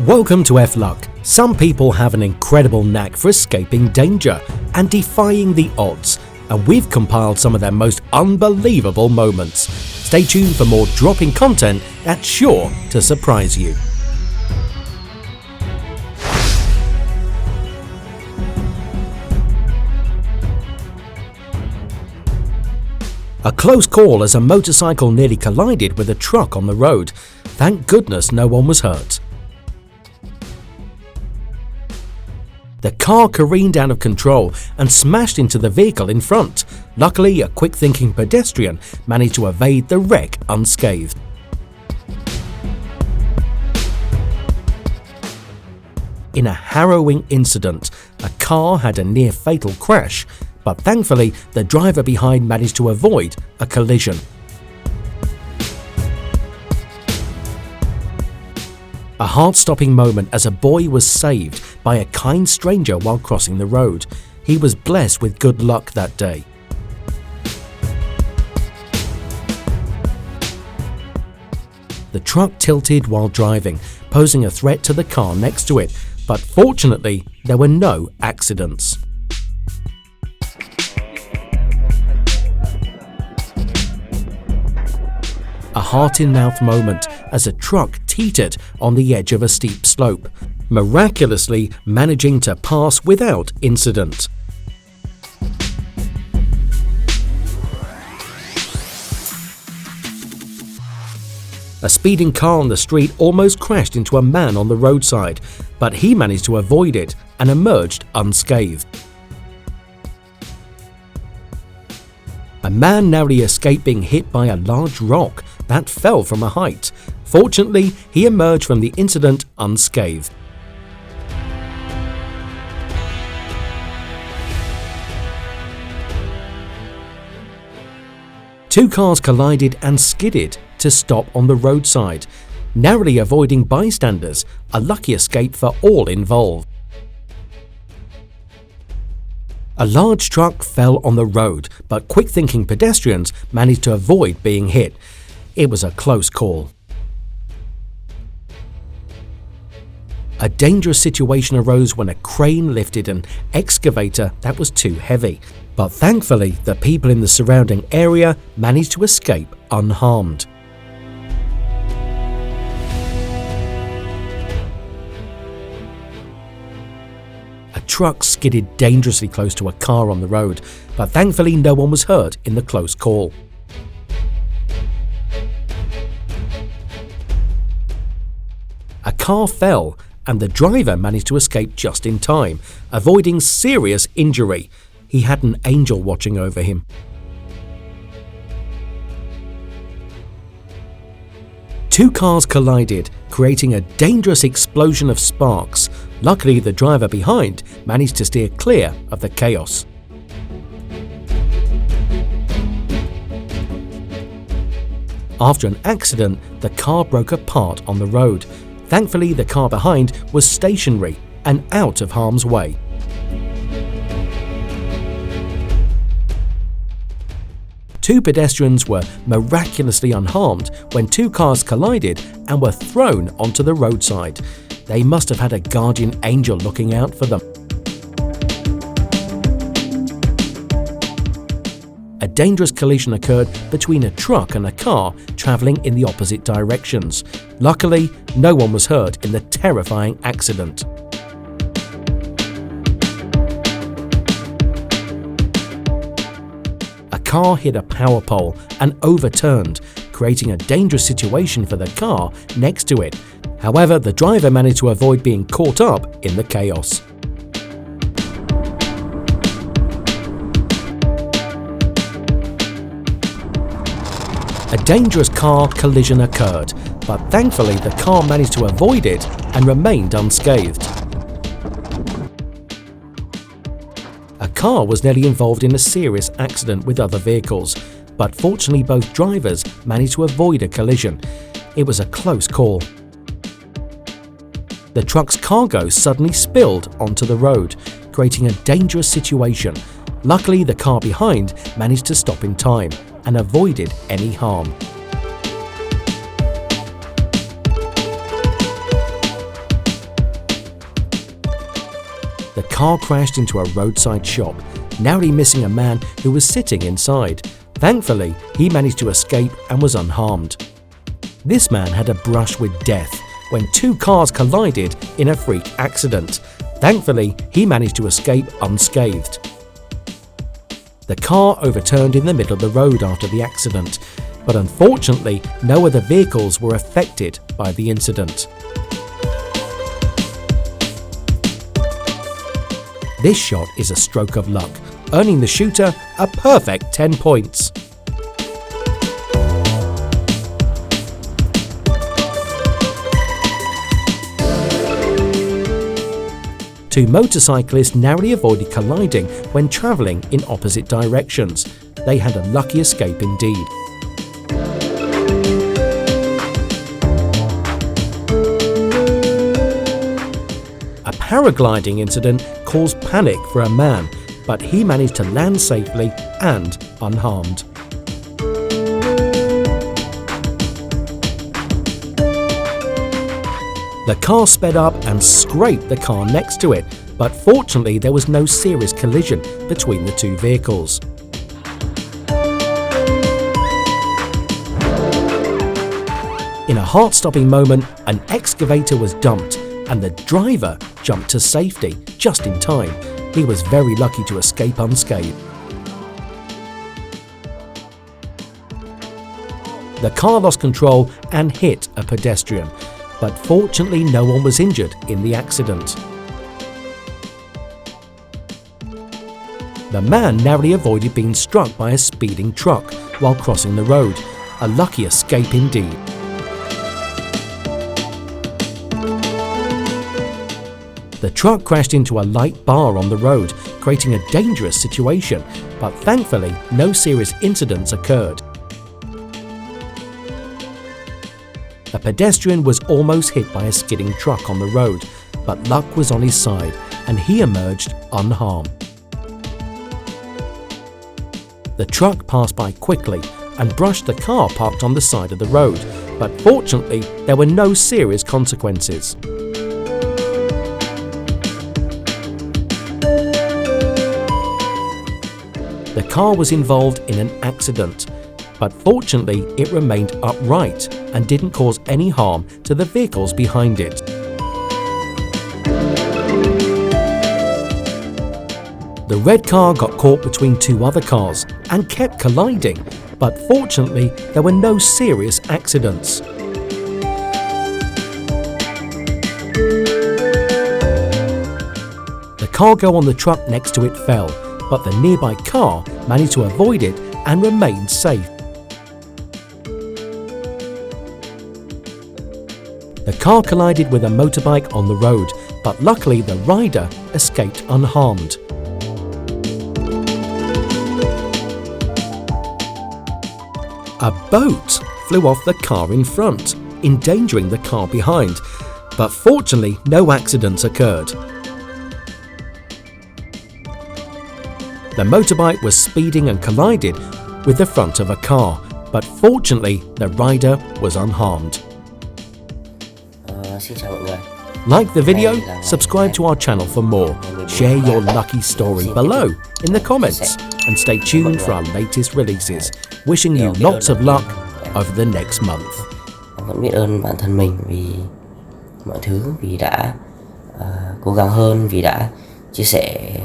Welcome to Fluck. Some people have an incredible knack for escaping danger and defying the odds, and we've compiled some of their most unbelievable moments. Stay tuned for more dropping content that's sure to surprise you. A close call as a motorcycle nearly collided with a truck on the road. Thank goodness no one was hurt. The car careened out of control and smashed into the vehicle in front. Luckily, a quick-thinking pedestrian managed to evade the wreck unscathed. In a harrowing incident, a car had a near-fatal crash, but thankfully the driver behind managed to avoid a collision. A heart-stopping moment as a boy was saved by a kind stranger while crossing the road. He was blessed with good luck that day. The truck tilted while driving, posing a threat to the car next to it, but fortunately there were no accidents. A heart-in-mouth moment as a truck teetered on the edge of a steep slope, miraculously managing to pass without incident. A speeding car on the street almost crashed into a man on the roadside, but he managed to avoid it and emerged unscathed. A man narrowly escaped being hit by a large rock that fell from a height. Fortunately, he emerged from the incident unscathed. Two cars collided and skidded to stop on the roadside, narrowly avoiding bystanders, a lucky escape for all involved. A large truck fell on the road, but quick-thinking pedestrians managed to avoid being hit. It was a close call. A dangerous situation arose when a crane lifted an excavator that was too heavy, but thankfully the people in the surrounding area managed to escape unharmed. A truck skidded dangerously close to a car on the road, but thankfully no one was hurt in the close call. A car fell and the driver managed to escape just in time, avoiding serious injury. He had an angel watching over him. Two cars collided, creating a dangerous explosion of sparks. Luckily, the driver behind managed to steer clear of the chaos. After an accident, the car broke apart on the road. Thankfully, the car behind was stationary and out of harm's way. Two pedestrians were miraculously unharmed when two cars collided and were thrown onto the roadside. They must have had a guardian angel looking out for them. A dangerous collision occurred between a truck and a car traveling in the opposite directions. Luckily, no one was hurt in the terrifying accident. A car hit a power pole and overturned, creating a dangerous situation for the car next to it. However, the driver managed to avoid being caught up in the chaos. A dangerous car collision occurred, but thankfully the car managed to avoid it and remained unscathed. A car was nearly involved in a serious accident with other vehicles, but fortunately both drivers managed to avoid a collision. It was a close call. The truck's cargo suddenly spilled onto the road, creating a dangerous situation. Luckily, the car behind managed to stop in time and avoided any harm. The car crashed into a roadside shop, narrowly missing a man who was sitting inside. Thankfully, he managed to escape and was unharmed. This man had a brush with death when two cars collided in a freak accident. Thankfully, he managed to escape unscathed. The car overturned in the middle of the road after the accident, but unfortunately, no other vehicles were affected by the incident. This shot is a stroke of luck, earning the shooter a perfect 10 points. Two motorcyclists narrowly avoided colliding when travelling in opposite directions. They had a lucky escape indeed. A paragliding incident caused panic for a man, but he managed to land safely and unharmed. The car sped up and scraped the car next to it, but fortunately there was no serious collision between the two vehicles. In a heart-stopping moment, an excavator was dumped and the driver jumped to safety just in time. He was very lucky to escape unscathed. The car lost control and hit a pedestrian, but fortunately no one was injured in the accident. The man narrowly avoided being struck by a speeding truck while crossing the road. A lucky escape indeed. The truck crashed into a light bar on the road, creating a dangerous situation, but thankfully no serious incidents occurred. A pedestrian was almost hit by a skidding truck on the road, but luck was on his side and he emerged unharmed. The truck passed by quickly and brushed the car parked on the side of the road, but fortunately there were no serious consequences. The car was involved in an accident, but fortunately it remained upright and didn't cause any harm to the vehicles behind it. The red car got caught between two other cars and kept colliding, but fortunately there were no serious accidents. The cargo on the truck next to it fell, but the nearby car managed to avoid it and remained safe. The car collided with a motorbike on the road, but luckily the rider escaped unharmed. A boat flew off the car in front, endangering the car behind, but fortunately no accidents occurred. The motorbike was speeding and collided with the front of a car, but fortunately the rider was unharmed. Xin chào mọi người. Like the video, subscribe to our channel for more, share your lucky story below in the comments, and stay tuned for our latest releases. Wishing you lots of luck over the next month. Vẫn biết ơn bản thân mình vì mọi thứ, vì đã cố gắng hơn, vì đã chia sẻ